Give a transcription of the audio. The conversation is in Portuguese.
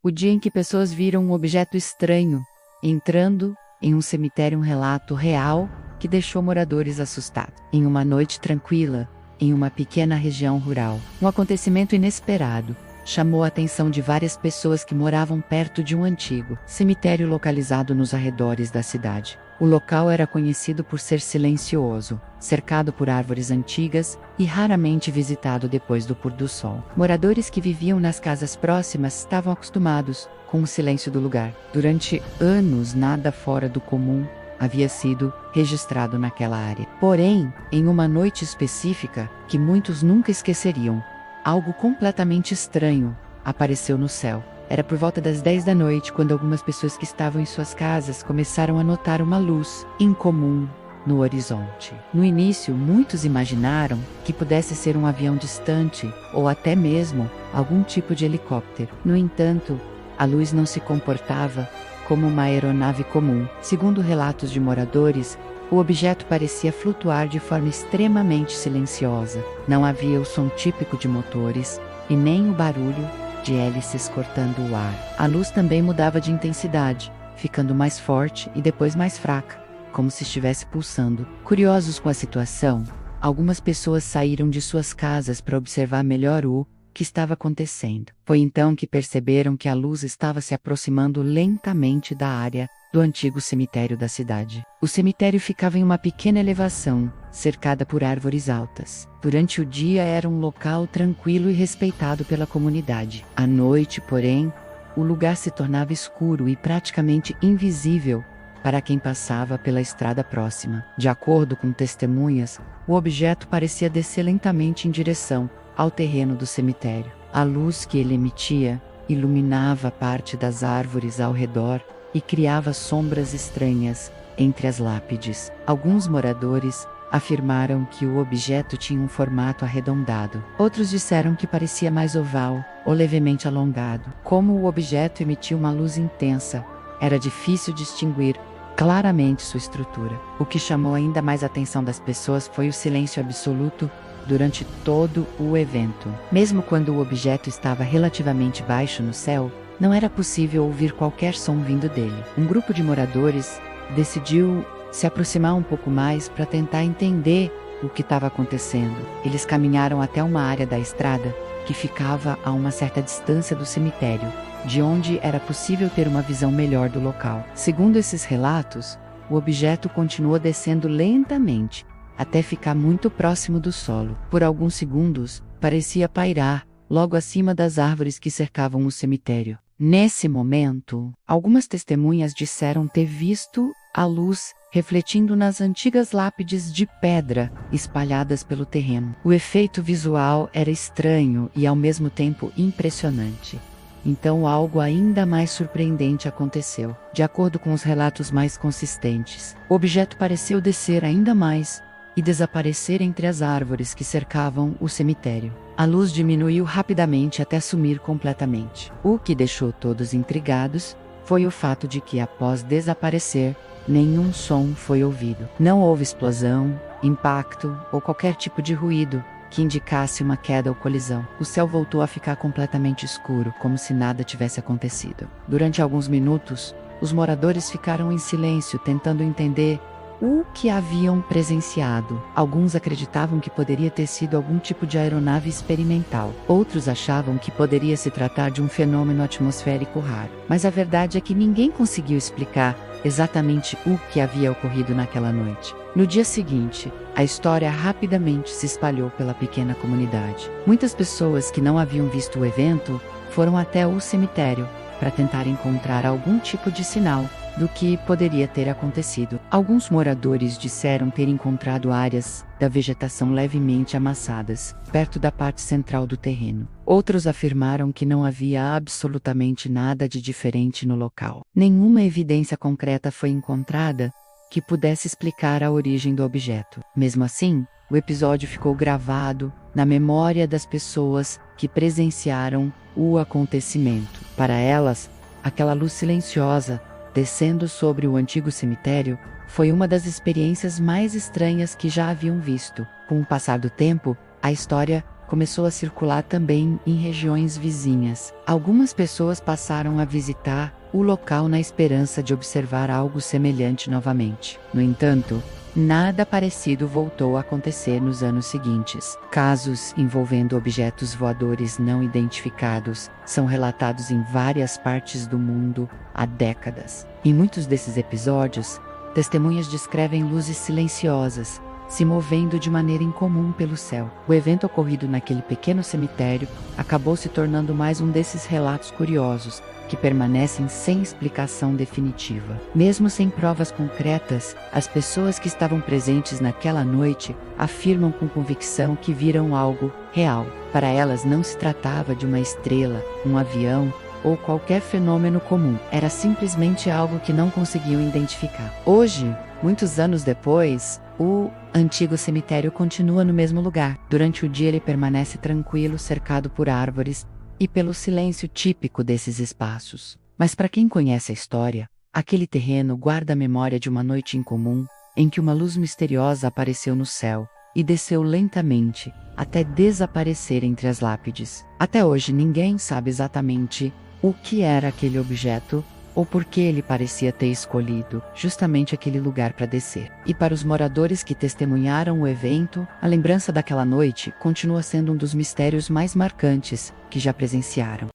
o dia em que pessoas viram um objeto estranho entrando em um cemitério, um relato real que deixou moradores assustados. Em uma noite tranquila, em uma pequena região rural, um acontecimento inesperado chamou a atenção de várias pessoas que moravam perto de um antigo cemitério localizado nos arredores da cidade. O local era conhecido por ser silencioso, cercado por árvores antigas e raramente visitado depois do pôr do sol. Moradores que viviam nas casas próximas estavam acostumados com o silêncio do lugar. Durante anos, nada fora do comum havia sido registrado naquela área. Porém, em uma noite específica, que muitos nunca esqueceriam, algo completamente estranho apareceu no céu. Era por volta das 10 da noite quando algumas pessoas que estavam em suas casas começaram a notar uma luz incomum no horizonte. No início, muitos imaginaram que pudesse ser um avião distante ou até mesmo algum tipo de helicóptero. No entanto, a luz não se comportava como uma aeronave comum. Segundo relatos de moradores, o objeto parecia flutuar de forma extremamente silenciosa. Não havia o som típico de motores e nem o barulho de hélices cortando o ar. A luz também mudava de intensidade, ficando mais forte e depois mais fraca, como se estivesse pulsando. Curiosos com a situação, algumas pessoas saíram de suas casas para observar melhor o que estava acontecendo. Foi então que perceberam que a luz estava se aproximando lentamente da área do antigo cemitério da cidade. O cemitério ficava em uma pequena elevação, cercada por árvores altas. Durante o dia era um local tranquilo e respeitado pela comunidade. À noite, porém, o lugar se tornava escuro e praticamente invisível para quem passava pela estrada próxima. De acordo com testemunhas, o objeto parecia descer lentamente em direção ao terreno do cemitério. A luz que ele emitia iluminava parte das árvores ao redor e criava sombras estranhas entre as lápides. Alguns moradores afirmaram que o objeto tinha um formato arredondado. Outros disseram que parecia mais oval ou levemente alongado. Como o objeto emitia uma luz intensa, era difícil distinguir claramente sua estrutura. O que chamou ainda mais a atenção das pessoas foi o silêncio absoluto durante todo o evento. Mesmo quando o objeto estava relativamente baixo no céu, não era possível ouvir qualquer som vindo dele. Um grupo de moradores decidiu se aproximar um pouco mais para tentar entender o que estava acontecendo. Eles caminharam até uma área da estrada que ficava a uma certa distância do cemitério, de onde era possível ter uma visão melhor do local. Segundo esses relatos, o objeto continuou descendo lentamente, até ficar muito próximo do solo. Por alguns segundos, parecia pairar logo acima das árvores que cercavam o cemitério. Nesse momento, algumas testemunhas disseram ter visto a luz refletindo nas antigas lápides de pedra espalhadas pelo terreno. O efeito visual era estranho e ao mesmo tempo impressionante. Então algo ainda mais surpreendente aconteceu. De acordo com os relatos mais consistentes, o objeto pareceu descer ainda mais e desaparecer entre as árvores que cercavam o cemitério. A luz diminuiu rapidamente até sumir completamente. O que deixou todos intrigados foi o fato de que, após desaparecer, nenhum som foi ouvido. Não houve explosão, impacto ou qualquer tipo de ruído que indicasse uma queda ou colisão. O céu voltou a ficar completamente escuro, como se nada tivesse acontecido. Durante alguns minutos, os moradores ficaram em silêncio, tentando entender o que haviam presenciado. Alguns acreditavam que poderia ter sido algum tipo de aeronave experimental. Outros achavam que poderia se tratar de um fenômeno atmosférico raro. Mas a verdade é que ninguém conseguiu explicar exatamente o que havia ocorrido naquela noite. No dia seguinte, a história rapidamente se espalhou pela pequena comunidade. Muitas pessoas que não haviam visto o evento foram até o cemitério para tentar encontrar algum tipo de sinal do que poderia ter acontecido. Alguns moradores disseram ter encontrado áreas da vegetação levemente amassadas, perto da parte central do terreno. Outros afirmaram que não havia absolutamente nada de diferente no local. Nenhuma evidência concreta foi encontrada que pudesse explicar a origem do objeto. Mesmo assim, o episódio ficou gravado na memória das pessoas que presenciaram o acontecimento. Para elas, aquela luz silenciosa descendo sobre o antigo cemitério foi uma das experiências mais estranhas que já haviam visto. Com o passar do tempo, a história começou a circular também em regiões vizinhas. Algumas pessoas passaram a visitar o local na esperança de observar algo semelhante novamente. No entanto, nada parecido voltou a acontecer nos anos seguintes. Casos envolvendo objetos voadores não identificados são relatados em várias partes do mundo há décadas. Em muitos desses episódios, testemunhas descrevem luzes silenciosas se movendo de maneira incomum pelo céu. O evento ocorrido naquele pequeno cemitério acabou se tornando mais um desses relatos curiosos que permanecem sem explicação definitiva. Mesmo sem provas concretas, as pessoas que estavam presentes naquela noite afirmam com convicção que viram algo real. Para elas não se tratava de uma estrela, um avião ou qualquer fenômeno comum. Era simplesmente algo que não conseguiam identificar. Hoje, muitos anos depois, o antigo cemitério continua no mesmo lugar. Durante o dia ele permanece tranquilo, cercado por árvores e pelo silêncio típico desses espaços. Mas para quem conhece a história, aquele terreno guarda a memória de uma noite incomum em que uma luz misteriosa apareceu no céu e desceu lentamente até desaparecer entre as lápides. Até hoje ninguém sabe exatamente o que era aquele objeto ou por que ele parecia ter escolhido justamente aquele lugar para descer. E para os moradores que testemunharam o evento, a lembrança daquela noite continua sendo um dos mistérios mais marcantes que já presenciaram.